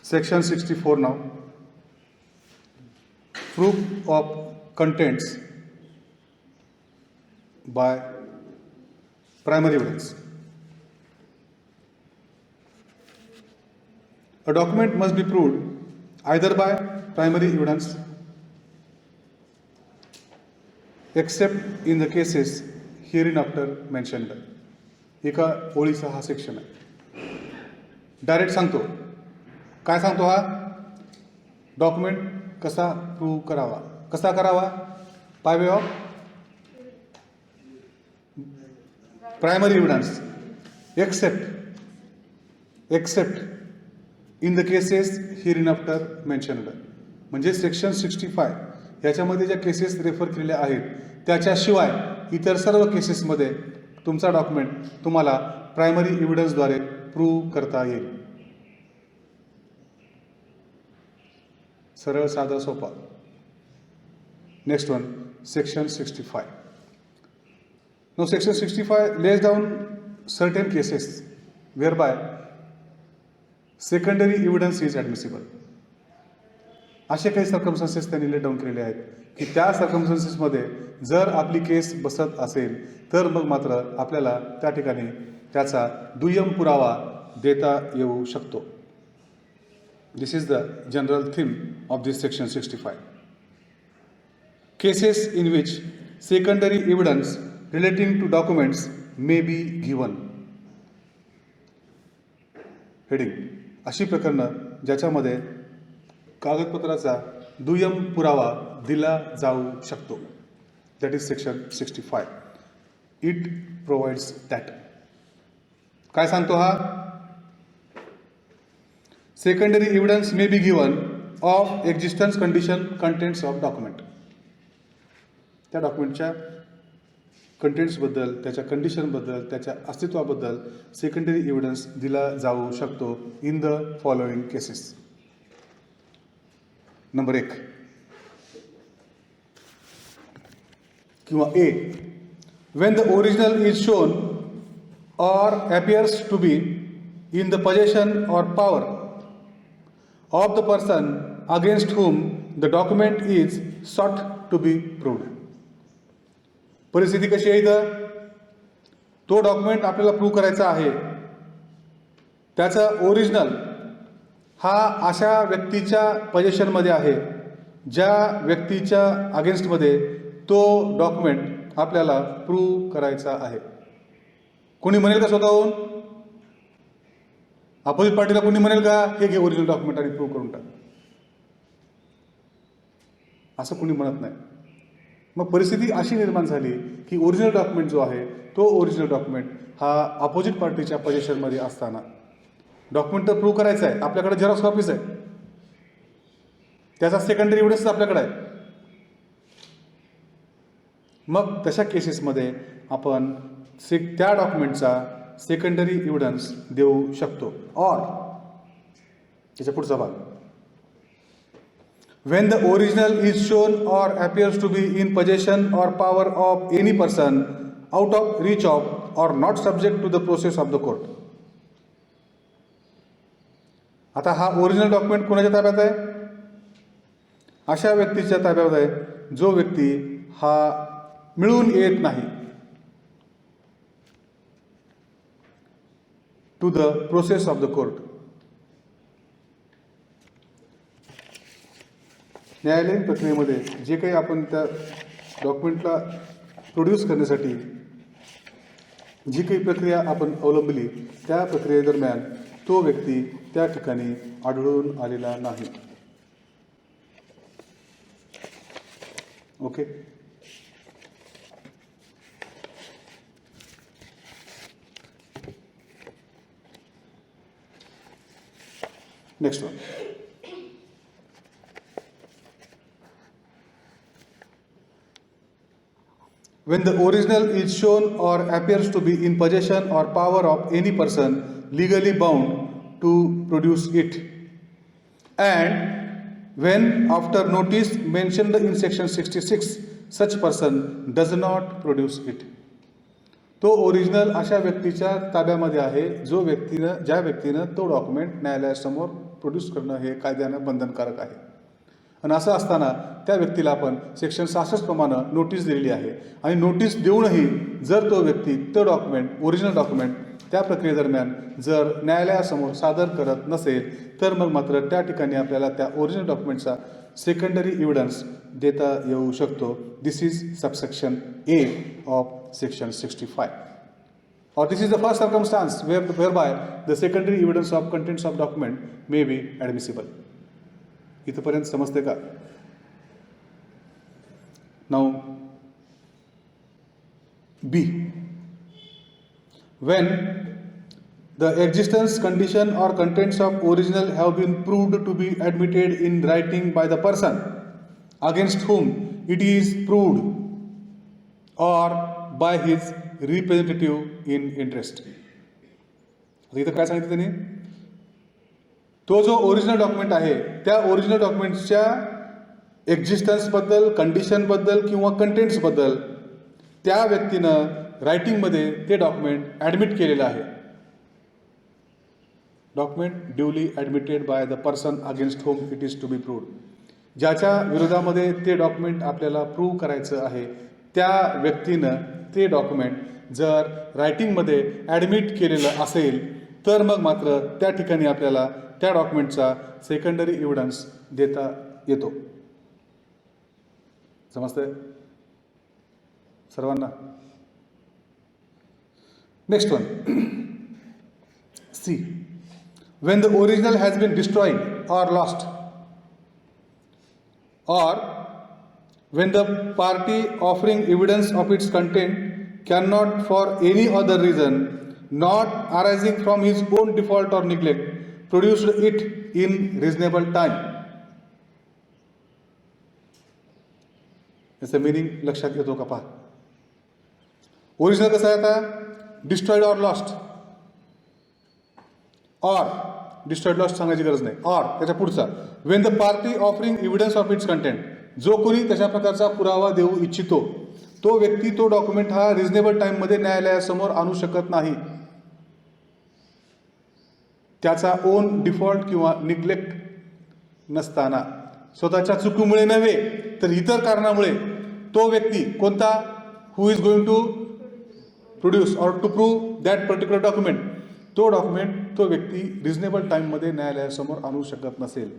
Section 64 now. Proof of contents by primary evidence. A document must be proved either by primary evidence, except in the cases hereinafter mentioned. एका ओळीचा हा section आहे. Direct सांगतो. काय सांगतो हा? Document कसा प्रूव्ह करावा, कसा करावा? By way of primary evidence, except in the cases hereinafter mentioned. म्हणजे सेक्शन 65 याच्यामध्ये ज्या केसेस रेफर केलेल्या आहेत त्याच्याशिवाय इतर सर्व केसेसमध्ये तुमचा डॉक्युमेंट तुम्हाला प्रायमरी एव्हिडन्सद्वारे प्रूव्ह करता येईल. सरळ साधा सोपा. Next one, section 65. Now section 65 lays down certain cases whereby secondary evidence is admissible. असे काही सर्कमस्टन्सेस त्यांनी लेट डाऊन केलेले आहेत की त्या सर्कमस्टन्सेसमध्ये जर आपली केस बसत असेल तर मग मात्र आपल्याला त्या ठिकाणी त्याचा दुय्यम पुरावा देता येऊ शकतो. This is the general theme of this section 65. Cases in which secondary evidence relating to documents may be given. Heading, अशी प्रकरणं ज्याच्यामध्ये कागदपत्राचा दुय्यम पुरावा दिला जाऊ शकतो. That is section 65. It provides that. काय सांगतो हा? Secondary evidence may be given of existence condition contents of document. त्या डॉक्युमेंटच्या कंटेंट्सबद्दल, त्याच्या कंडिशनबद्दल, त्याच्या अस्तित्वाबद्दल सेकंडरी एव्हिडन्स दिला जाऊ शकतो in the following cases. Number 1 किंवा A, when the original is shown or appears to be in the possession or power of the person against whom the document is sought to be proved. परिस्थिती कशी आहे इथं? तो document आपल्याला prove करायचा आहे, त्याचा ओरिजिनल हा अशा व्यक्तीच्या पोझिशनमध्ये आहे ज्या व्यक्तीच्या अगेन्स्टमध्ये तो डॉक्युमेंट आपल्याला प्रूव्ह करायचा आहे. कोणी म्हणेल का स्वतःहून? अपोजिट पार्टीला कोणी म्हणेल का हे घे ओरिजिनल डॉक्युमेंट आणि प्रूव्ह करून टाक? असं कोणी म्हणत नाही. मग परिस्थिती अशी निर्माण झाली की ओरिजिनल डॉक्युमेंट जो आहे तो ओरिजिनल डॉक्युमेंट हा अपोजिट पार्टीच्या पोझिशनमध्ये असताना डॉक्युमेंट तर प्रूव्ह करायचं आहे, आपल्याकडे झेरॉक्स कॉपीज आहे, त्याचा सेकंडरी एव्हिडन्स आपल्याकडे आहे. मग तशा केसेसमध्ये आपण त्या डॉक्युमेंटचा सेकंडरी एव्हिडन्स देऊ शकतो. ऑर त्याच्या पुढचा भाग, when the original is shown or appears to be in possession or power of any person out of reach of or not subject to the process of the court. आता हा original document कोणाच्या ताब्यात आहे? अशा व्यक्तीच्या ताब्यात आहे जो व्यक्ती हा मिळून येत नाही to the process of the court. न्यायालयीन प्रक्रियेमध्ये जे काही आपण त्या डॉक्युमेंटला प्रोड्यूस करण्यासाठी जी काही प्रक्रिया आपण अवलंबली त्या प्रक्रियेदरम्यान तो व्यक्ती त्या ठिकाणी आढळून आलेला नाही. Okay. Next one, when the original is shown or appears to be in possession or power of any person legally bound to produce it, and when after notice mentioned in section 66 such person does not produce it. तो original अशा व्यक्तीच्या ताब्यामध्ये आहे ज्या व्यक्तीनं तो document न्यायालयासमोर produce करणं हे कायद्यानं बंधनकारक आहे. आणि असं असताना त्या व्यक्तीला आपण सेक्शन 66 प्रमाणे नोटीस दिलेली आहे आणि नोटीस देऊनही जर तो व्यक्ती तो डॉक्युमेंट ओरिजिनल डॉक्युमेंट त्या प्रक्रियेदरम्यान जर न्यायालयासमोर सादर करत नसेल तर मग मात्र त्या ठिकाणी आपल्याला त्या ओरिजिनल डॉक्युमेंटचा सेकंडरी एव्हिडन्स देता येऊ शकतो. This is subsection A of section 65. Or this is the first circumstance whereby the secondary evidence of contents of document may be admissible. इथपर्यंत समजते का? Now B. When the existence, condition or contents of original have been proved to be admitted in writing by the person against whom it is proved or by his representative in interest. इथं काय सांगितलं त्यांनी? तो जो original document आहे त्या original डॉक्युमेंट्सच्या एक्झिस्टन्सबद्दल, कंडिशनबद्दल किंवा कंटेंट्सबद्दल त्या व्यक्तीनं रायटिंगमध्ये ते डॉक्युमेंट ॲडमिट केलेलं आहे. Document duly admitted by the person against whom it is to be proved. ज्याच्या विरोधामध्ये ते डॉक्युमेंट आपल्याला प्रूव्ह करायचं आहे त्या व्यक्तीनं ते डॉक्युमेंट जर रायटिंगमध्ये ॲडमिट केलेलं असेल तर मग मात्र त्या ठिकाणी आपल्याला त्या डॉक्युमेंटचा सेकंडरी एव्हिडन्स देता येतो. समजतंय सर्वांना? Next one C. When the original has been destroyed or lost, or when the party offering evidence of its content cannot for any other reason not arising from his own default or neglect produced it in reasonable time. याचं meaning लक्षात येतो का पहा. Original कसं आहे आता? Destroyed or lost. Or destroyed lost सांगायची गरज नाही. ऑर त्याच्या पुढचा Wien the party offering evidence of its content, जो कोणी तशा प्रकारचा पुरावा देऊ इच्छितो तो व्यक्ती तो डॉक्युमेंट हा रिझनेबल टाईममध्ये न्यायालयासमोर आणू शकत नाही. त्याचा ओन डिफॉल्ट किंवा निग्लेक्ट नसताना, स्वतःच्या चुकीमुळे नव्हे तर इतर कारणामुळे तो व्यक्ती कोणता, who is going to produce or to prove that particular document, तो डॉक्युमेंट तो व्यक्ती रिझनेबल टाईममध्ये न्यायालयासमोर आणू शकत नसेल.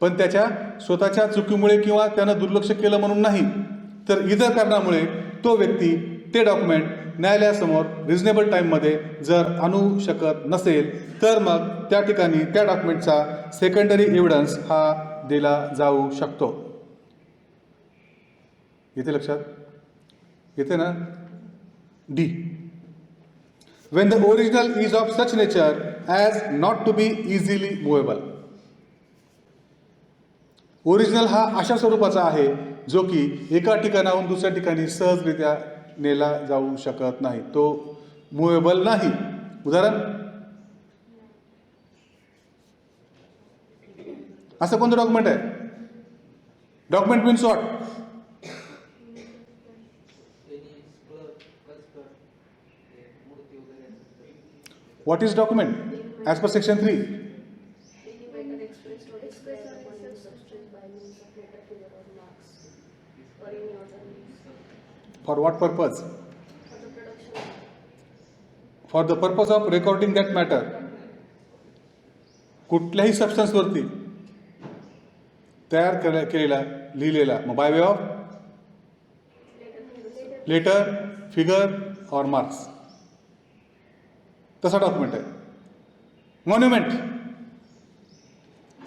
पण त्याच्या स्वतःच्या चुकीमुळे किंवा त्यानं दुर्लक्ष केलं म्हणून नाही तर इतर कारणामुळे तो व्यक्ती ते डॉक्युमेंट न्यायालयासमोर रिझनेबल टाईममध्ये जर आणू शकत नसेल तर मग त्या ठिकाणी त्या डॉक्युमेंटचा सेकंडरी एव्हिडन्स हा दिला जाऊ शकतो. येते लक्षात? येते ना? D. When the original is of such nature as not to be easily movable. Original हा अशा स्वरूपाचा आहे जो की एका ठिकाणाहून दुसऱ्या ठिकाणी सहजरित्या नेला जाऊ शकत नाही, तो मुवेबल नाही. उदाहरण, असं कोणतं डॉक्युमेंट आहे? Document means what? What is document as per section 3? For what purpose? For the purpose of recording that matter. कुठल्याही सबस्टन्स वरती तयार केलेला लिहिलेला, मग by way of letter, figure or marks, तसा डॉक्युमेंट आहे. मॉन्युमेंट,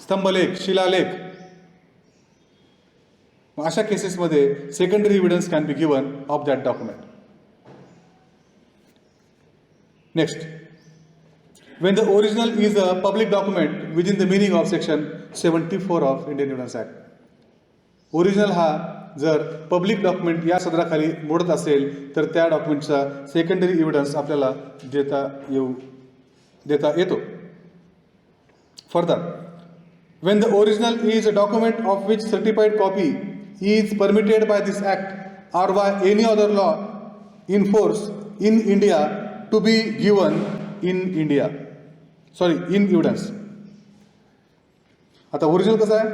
स्तंभलेख, शिलालेख, अशा केसेसमध्ये secondary evidence can be given of that document. Next, when the original is a public document within the meaning of section 74 of Indian Evidence Act. Original हा जर public document या सदराखाली मोडत असेल तर त्या डॉक्युमेंटचा सेकंडरी एव्हिडन्स आपल्याला देता येतो. Further, when the original is a document of which certified copy is permitted by this act or by any other law in force in India to be given in India. In evidence. आता original कसं आहे?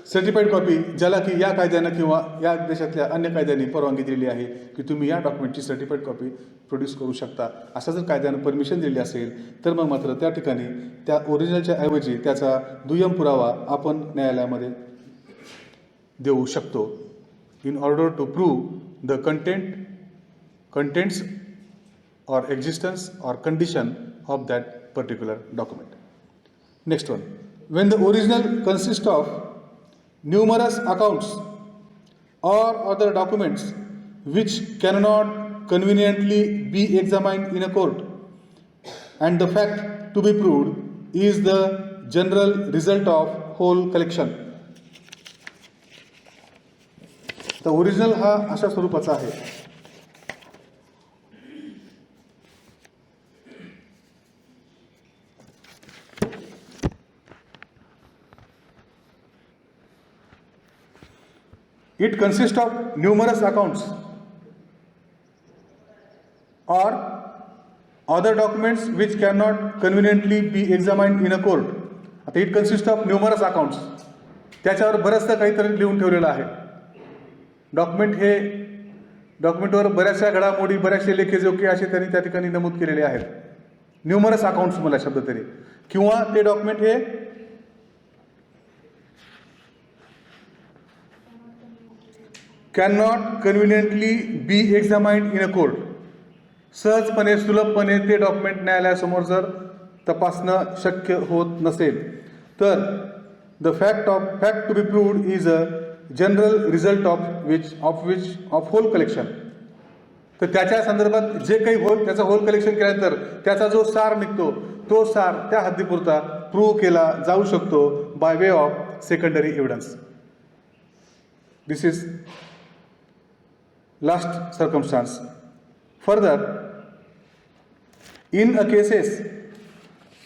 Certified copy, ज्याला की या कायद्यानं किंवा या देशातल्या अन्य कायद्यांनी परवानगी दिलेली आहे की तुम्ही या डॉक्युमेंटची सर्टिफाईड कॉपी प्रोड्यूस करू शकता, असं जर कायद्यानं परमिशन दिली असेल तर मग मात्र त्या ठिकाणी त्या ओरिजिनलच्या ऐवजी त्याचा दुय्यम पुरावा आपण न्यायालयामध्ये देऊ शकतो, in order to prove the contents or existence or condition of that particular document. Next one, when the original consists of numerous accounts or other documents which cannot conveniently be examined in a court, and the fact to be proved is the general result of whole collection. The original हा अशा स्वरूपाचा आहे. It consists of numerous accounts or other documents which cannot conveniently be examined in a court. आता it consists of numerous accounts, त्याच्यावर बरंचसं काहीतरी लिहून ठेवलेलं आहे. डॉक्युमेंटवर बऱ्याचशा घडामोडी, बऱ्याचशे लेखेजोखे असे त्यांनी त्या ठिकाणी नमूद केलेले आहेत. न्यूमरस अकाउंट्स मला शब्द तरी, किंवा ते डॉक्युमेंट हे cannot conveniently be examined in a court. सहजपणे, सुलभपणे ते डॉक्युमेंट न्यायालयासमोर जर तपासणं शक्य होत नसेल तर the fact to be proved is a general result of whole collection. तर त्याच्या संदर्भात जे काही त्याचं होल कलेक्शन केल्यानंतर त्याचा जो सार निघतो तो सार त्या हद्दीपुरता प्रूव्ह केला जाऊ शकतो bye way of secondary evidence. This is last circumstances. Further in a cases,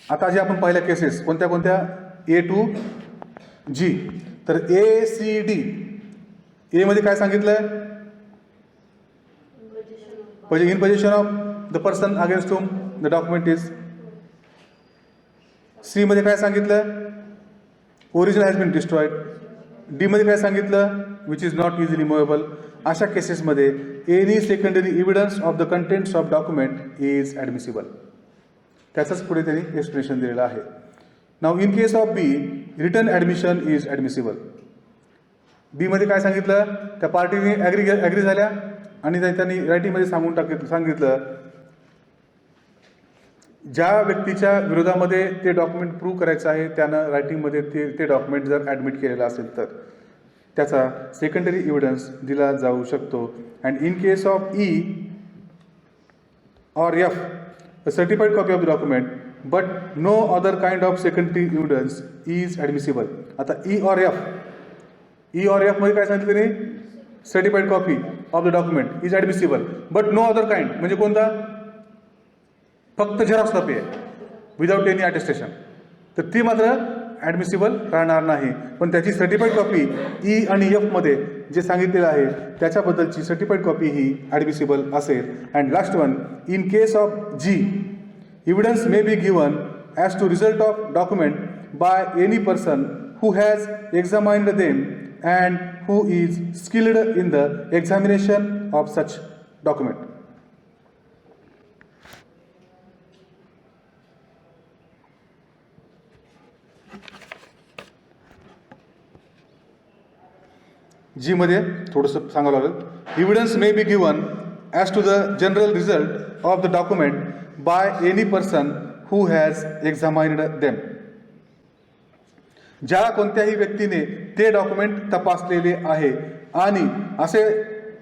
आता जे आपण पाहिल्या केसेस कोणत्या कोणत्या, A to G. तर ACD, ए मध्ये काय सांगितलंय? In position of the person against whom the document is. C मध्ये काय सांगितलं? Original has been destroyed. D मध्ये काय सांगितलं? Which is not easily movable. अशा केसेसमध्ये any secondary evidence of the contents of document is admissible. त्याचंच पुढे त्यांनी एक्सप्लेनेशन दिलेलं आहे. नाव in case of B, return admission is admissible. B मध्ये काय सांगितलं? त्या पार्टीने ॲग्री झाल्या आणि त्यांनी रायटिंगमध्ये सांगितलं ज्या व्यक्तीच्या विरोधामध्ये ते डॉक्युमेंट प्रूव्ह करायचं आहे त्यानं रायटिंगमध्ये ते डॉक्युमेंट जर ॲडमिट केलेलं असेल तर त्याचा सेकंडरी एव्हिडन्स दिला जाऊ शकतो. And in case of E or F, a certified copy of the document but no other kind of secondary evidence is admissible. आता E or F मध्ये काय सांगितलं त्यांनी? Certified copy of the document is admissible but no other kind, म्हणजे कोणता? फक्त xerox copy आहे without any attestation, तर ती मात्र ॲडमिसिबल राहणार नाही. पण त्याची सर्टिफाईड कॉपी ई आणि एफ मध्ये जे सांगितलेलं आहे त्याच्याबद्दलची सर्टिफाईड कॉपी ही ॲडमिसिबल असेल. And last one, in case of G, evidence may be given as to result of document by any person who has examined them and who is skilled in the examination of such document. G मध्ये थोडंसं सांगावं लागेल. Evidence may be given as to the general result of the document by any person who has examined them. ज्या कोणत्याही व्यक्तीने ते document तपासलेले आहे आणि असे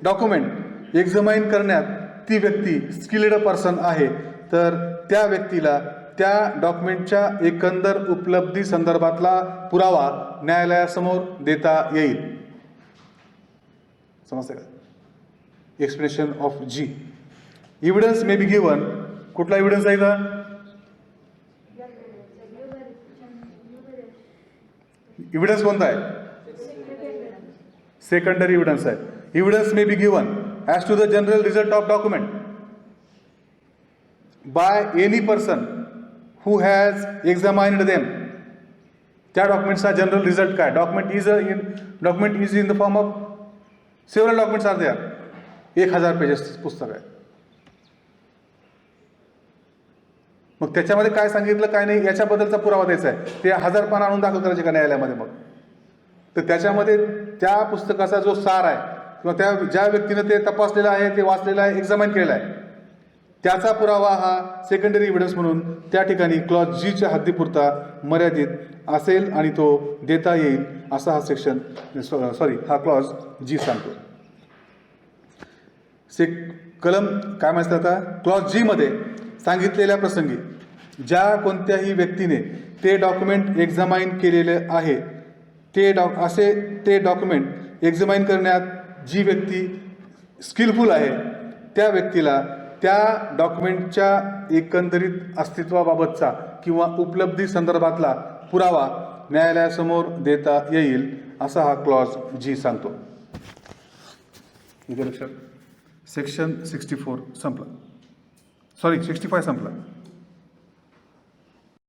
डॉक्युमेंट एक्झामाइन करण्यात ती व्यक्ती स्किल्ड पर्सन आहे तर त्या व्यक्तीला त्या डॉक्युमेंटच्या एकंदर उपलब्धी संदर्भातला पुरावा न्यायालयासमोर देता येईल. समजते का? Explanation of G. Evidence may be given, कुठला एव्हिडन्स आहे का? एव्हिडन्स कोणता आहे? सेकंडरी एव्हिडन्स आहे. Evidence may be given as to the general result of document by any person who has examined them. त्या डॉक्युमेंट्सचा जनरल रिझल्ट काय? Document is in the form of several documents are there. 1000 pages पुस्तक आहे. मग त्याच्यामध्ये काय सांगितलं काय नाही याच्याबद्दलचा पुरावा द्यायचा आहे. ते 1000 पान आणून दाखल करायचे का न्यायालयामध्ये? मग तर त्याच्यामध्ये त्या पुस्तकाचा जो सार आहे किंवा त्या ज्या व्यक्तीनं ते तपासलेलं आहे, ते वाचलेलं आहे, एक्झामाइन केलेलं आहे, त्याचा पुरावा हा सेकंडरी एव्हिडन्स म्हणून त्या ठिकाणी क्लॉज जीच्या हद्दीपुरता मर्यादित असेल आणि तो देता येईल असा हा क्लॉज जी सांगतो. कलम काय म्हणतात आता? क्लॉज जी मध्ये सांगितलेल्या प्रसंगी ज्या कोणत्याही व्यक्तीने ते डॉक्युमेंट एक्झामाइन केलेले आहे ते डॉक्युमेंट एक्झामाइन करण्यात जी व्यक्ती स्किलफुल आहे त्या व्यक्तीला त्या डॉक्युमेंटच्या एकंदरीत अस्तित्वाबाबतचा किंवा उपलब्धी संदर्भातला पुरावा न्यायालयासमोर देता येईल असा हा क्लॉज जी सांगतो. इथे लक्षात. सेक्शन 64 संपला. 65 संपला.